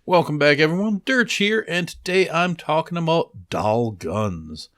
Welcome back, everyone. Derch here, and today I'm talking about Dahl guns.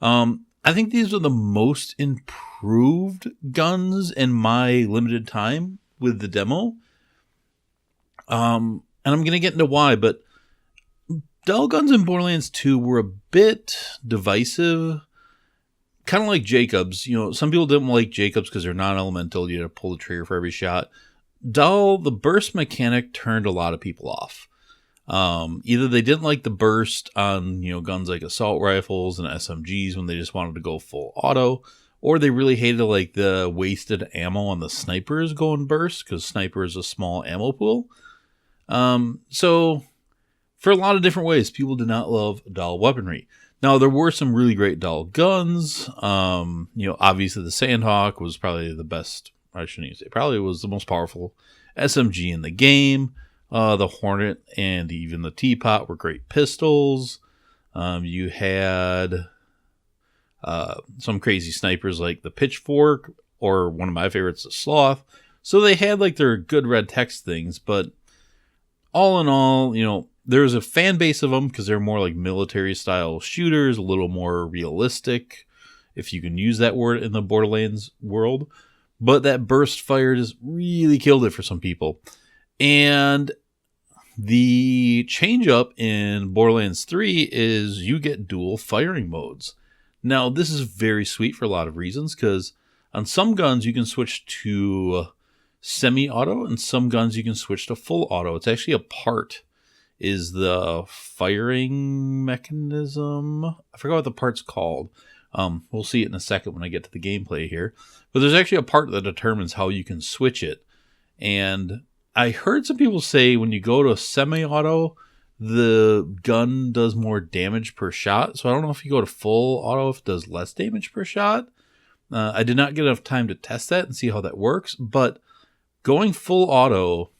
I think these are the most improved guns in my limited time with the demo. And I'm going to get into why, but Dahl guns in Borderlands 2 were a bit divisive. Kind of like Jacobs. You know, some people didn't like Jacobs because they're non-elemental. You had to pull the trigger for every shot. Dahl, the burst mechanic turned a lot of people off. Either they didn't like the burst on, guns like assault rifles and SMGs when they just wanted to go full auto, or they really hated like the wasted ammo on the snipers going burst because sniper is a small ammo pool. So for a lot of different ways, people did not love Dahl weaponry. Now there were some really great Dahl guns. Obviously the Sandhawk was probably the best. I shouldn't even say probably was the most powerful SMG in the game. The Hornet and even the Teapot were great pistols. You had some crazy snipers like the Pitchfork, or one of my favorites, the Sloth. So they had like their good red text things, but all in all, there's a fan base of them because they're more like military style shooters, a little more realistic, if you can use that word in the Borderlands world. But that burst fire just really killed it for some people. And the change up in Borderlands 3 is you get dual firing modes. Now, this is very sweet for a lot of reasons, because on some guns you can switch to semi-auto, and some guns you can switch to full auto. It's actually a part, is the firing mechanism. I forgot what the part's called. We'll see it in a second when I get to the gameplay here. But there's actually a part that determines how you can switch it. And I heard some people say when you go to semi-auto, the gun does more damage per shot. So I don't know if you go to full auto, if it does less damage per shot. I did not get enough time to test that and see how that works. But going full auto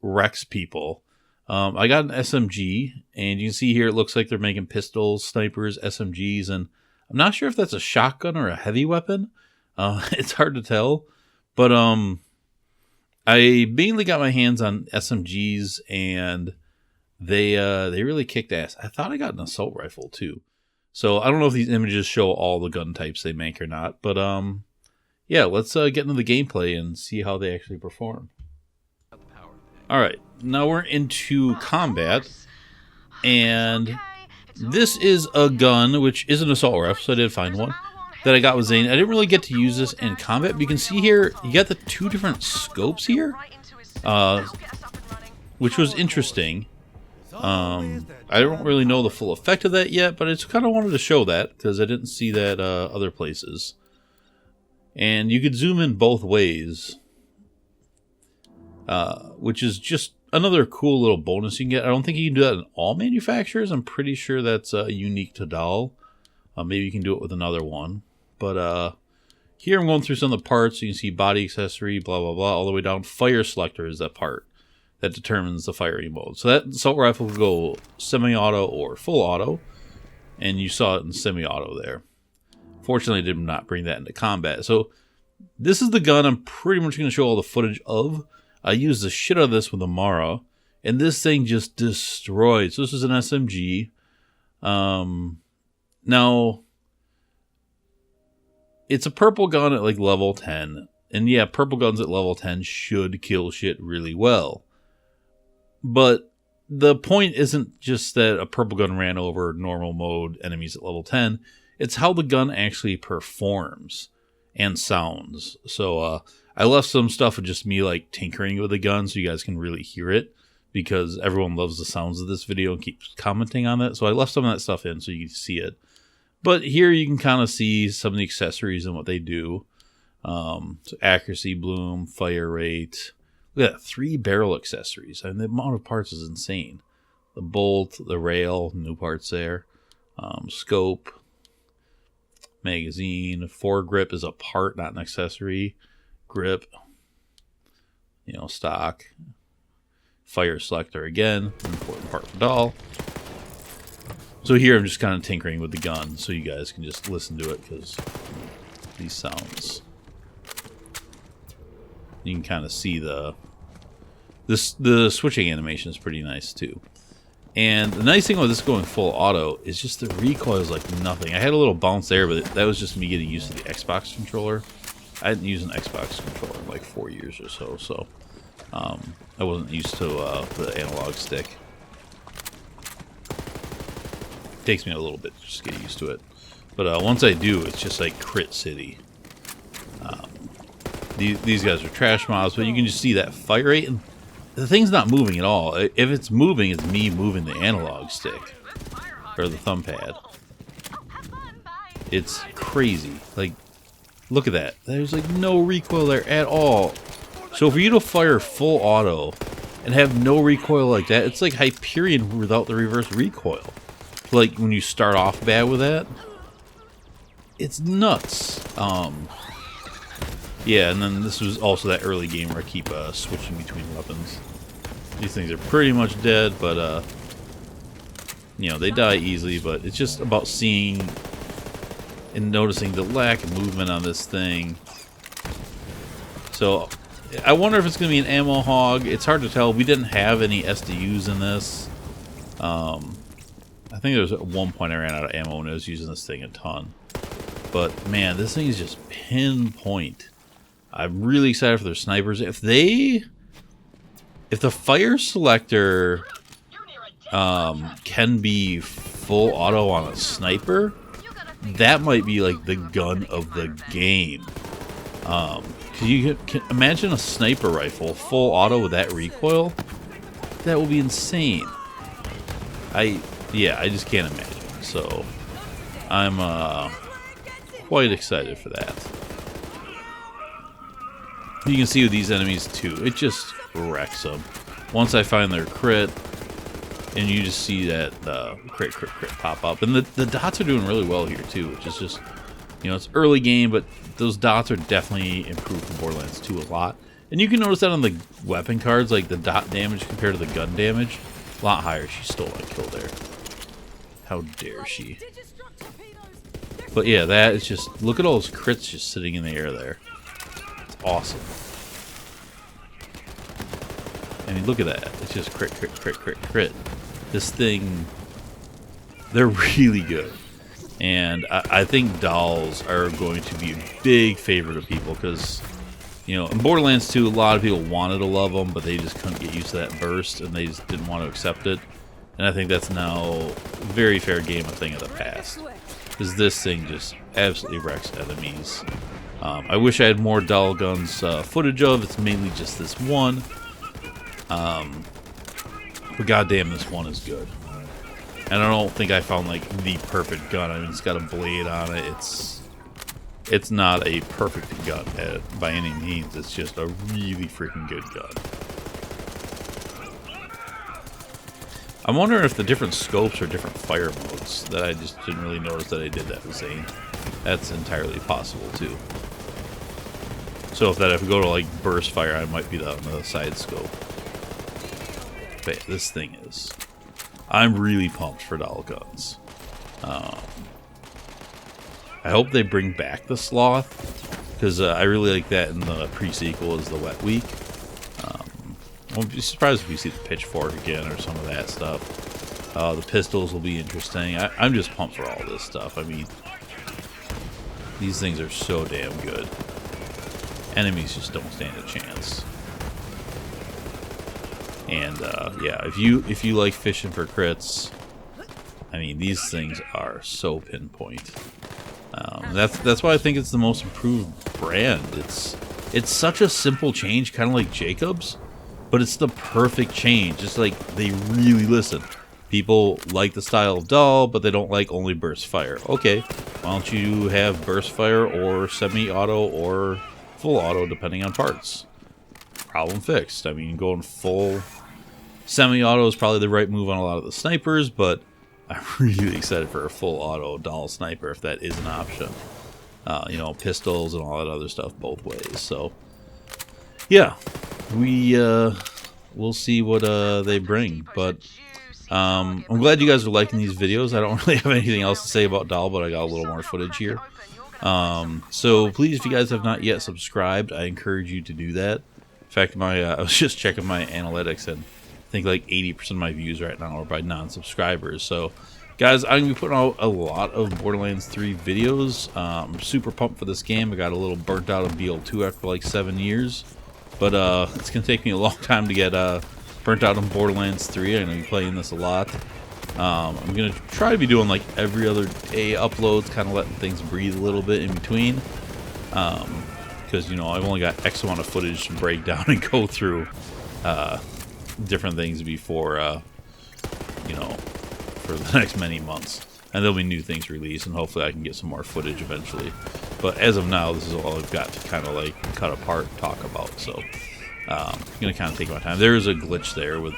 wrecks people. I got an SMG, and you can see here it looks like they're making pistols, snipers, SMGs, and I'm not sure if that's a shotgun or a heavy weapon. It's hard to tell. But I mainly got my hands on SMGs, and they really kicked ass. I thought I got an assault rifle too. So I don't know if these images show all the gun types they make or not. But yeah, let's get into the gameplay and see how they actually perform. Alright, now we're into combat. And this is a gun, which is an assault rifle, so I did find one, that I got with Zane. I didn't really get to use this in combat, but you can see here, you got the two different scopes here, which was interesting. I don't really know the full effect of that yet, but I just kind of wanted to show that, because I didn't see that other places. And you could zoom in both ways, which is just another cool little bonus you can get. I don't think you can do that in all manufacturers. I'm pretty sure that's unique to Dahl. Maybe you can do it with another one. But here I'm going through some of the parts. You can see body accessory, blah, blah, blah, all the way down. Fire selector is that part that determines the firing mode. So that assault rifle will go semi-auto or full auto. And you saw it in semi-auto there. Fortunately, I did not bring that into combat. So this is the gun I'm pretty much going to show all the footage of. I used the shit out of this with Amara. And this thing just destroyed. So this is an SMG. Now, it's a purple gun at like level 10. And yeah, purple guns at level 10 should kill shit really well. But the point isn't just that a purple gun ran over normal mode enemies at level 10. It's how the gun actually performs and sounds. So I left some stuff of just me like tinkering with the gun so you guys can really hear it, because everyone loves the sounds of this video and keeps commenting on it. So I left some of that stuff in so you can see it. But here you can kind of see some of the accessories and what they do. So accuracy, bloom, fire rate. Look at that, 3 barrel accessories. I mean, the amount of parts is insane. The bolt, the rail, new parts there. Scope, magazine, foregrip is a part, not an accessory. Grip, stock. Fire selector again, important part for Dahl. So here I'm just kind of tinkering with the gun so you guys can just listen to it, because these sounds. You can kind of see the switching animation is pretty nice too. And the nice thing with this going full auto is just the recoil is like nothing. I had a little bounce there, but that was just me getting used to the Xbox controller. I hadn't used an Xbox controller in like 4 years or so, so I wasn't used to the analog stick. It takes me a little bit to just get used to it. But once I do, it's just like crit city. These guys are trash mobs, but you can just see that fire rate, and the thing's not moving at all. If it's moving, it's me moving the analog stick or the thumb pad. It's crazy. Like, look at that. There's like no recoil there at all. So for you to fire full auto and have no recoil like that, it's like Hyperion without the reverse recoil. Like when you start off bad with that, it's nuts. Yeah, and then this was also that early game where I keep switching between weapons. These things are pretty much dead, but you know, they die easily, but it's just about seeing and noticing the lack of movement on this thing. So I wonder if it's going to be an ammo hog. It's hard to tell. We didn't have any SDUs in this. I think there was at one point I ran out of ammo when I was using this thing a ton. But man, this thing is just pinpoint. I'm really excited for their snipers. If the fire selector can be full auto on a sniper, that might be like the gun of the game. Cause you can imagine a sniper rifle full auto with that recoil. That would be insane. I just can't imagine. So I'm quite excited for that. You can see with these enemies too, it just wrecks them. Once I find their crit, and you just see that crit pop up. And the dots are doing really well here too, which is just, you know, it's early game, but those dots are definitely improved from Borderlands 2 a lot. And you can notice that on the weapon cards, like the dot damage compared to the gun damage, a lot higher. She stole my kill there. How dare she? But yeah, that is just, look at all those crits just sitting in the air there. It's awesome. I mean, look at that. It's just crit, crit, crit, crit, crit. This thing, they're really good. And I think Dahls are going to be a big favorite of people because, you know, in Borderlands 2, a lot of people wanted to love them, but they just couldn't get used to that burst, and they just didn't want to accept it. And I think that's now a very fair game, a thing of the past. Because this thing just absolutely wrecks enemies. I wish I had more Dahl guns footage of. It's mainly just this one. But goddamn, this one is good. And I don't think I found like the perfect gun. I mean, it's got a blade on it. It's not a perfect gun by any means. It's just a really freaking good gun. I'm wondering if the different scopes are different fire modes that I just didn't really notice that I did that with Zane. That's entirely possible too. So if I go to like burst fire, I might be on the side scope. But yeah, this thing is. I'm really pumped for Dahl guns. I hope they bring back the sloth, because I really like that in the pre-sequel as the wet week. Won't be surprised if we see the pitchfork again or some of that stuff. The pistols will be interesting. I'm just pumped for all this stuff. I mean, these things are so damn good. Enemies just don't stand a chance. And yeah, if you like fishing for crits, I mean, these things are so pinpoint. That's why I think it's the most improved brand. It's such a simple change, kind of like Jacob's, but it's the perfect change. It's like they really listen. People like the style of Dahl, but they don't like only burst fire. Okay, why don't you have burst fire or semi-auto or full auto depending on parts? Problem fixed. I mean, going full semi-auto is probably the right move on a lot of the snipers, but I'm really excited for a full auto Dahl sniper if that is an option. You know, pistols and all that other stuff both ways. So yeah, we'll see what they bring. But I'm glad you guys are liking these videos. I don't really have anything else to say about Dahl, but I got a little more footage here. So please, if you guys have not yet subscribed, I encourage you to do that. In fact, I was just checking my analytics, and think like 80% of my views right now are by non-subscribers. So guys, I'm going to be putting out a lot of Borderlands 3 videos. I'm super pumped for this game. I got a little burnt out of BL2 after like 7 years. But it's going to take me a long time to get burnt out on Borderlands 3. I'm going to be playing this a lot. I'm going to try to be doing like every other day uploads, kind of letting things breathe a little bit in between. Because, you know, I've only got X amount of footage to break down and go through different things before, you know, for the next many months. And there'll be new things released, and hopefully I can get some more footage eventually. But as of now, this is all I've got to kind of like cut apart and talk about. So I'm going to kind of take my time. There is a glitch there with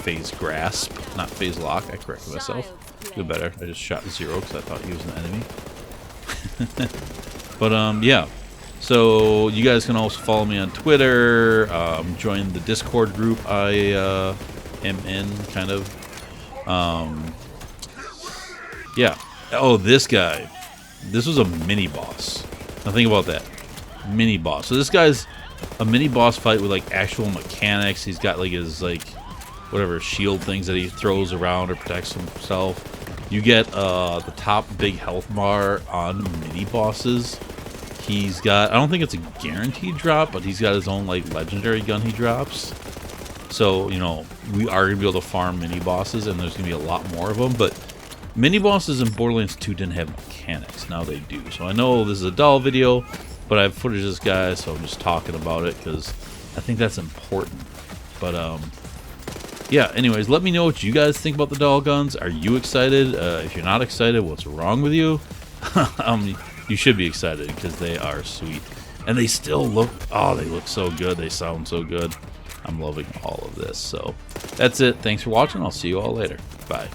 phase grasp, not phase lock. I corrected myself. Do better. I just shot 0 because I thought he was an enemy. But yeah. So you guys can also follow me on Twitter. Join the Discord group I am in, kind of. Yeah. Oh, this guy. This was a mini boss. Now think about that. Mini boss. So this guy's a mini boss fight with like actual mechanics. He's got like his like whatever shield things that he throws around or protects himself. You get the top big health bar on mini bosses. He's got, I don't think it's a guaranteed drop, but he's got his own like legendary gun he drops. So, you know, we are going to be able to farm mini bosses, and there's going to be a lot more of them. But mini bosses in Borderlands 2 didn't have mechanics. Now they do. So I know this is a Dahl video, but I have footage of this guy, so I'm just talking about it because I think that's important. But yeah, anyways, let me know what you guys think about the Dahl guns. Are you excited? If you're not excited, what's wrong with you? You should be excited because they are sweet. And they still look, oh, they look so good. They sound so good. I'm loving all of this. So that's it. Thanks for watching. I'll see you all later. Bye.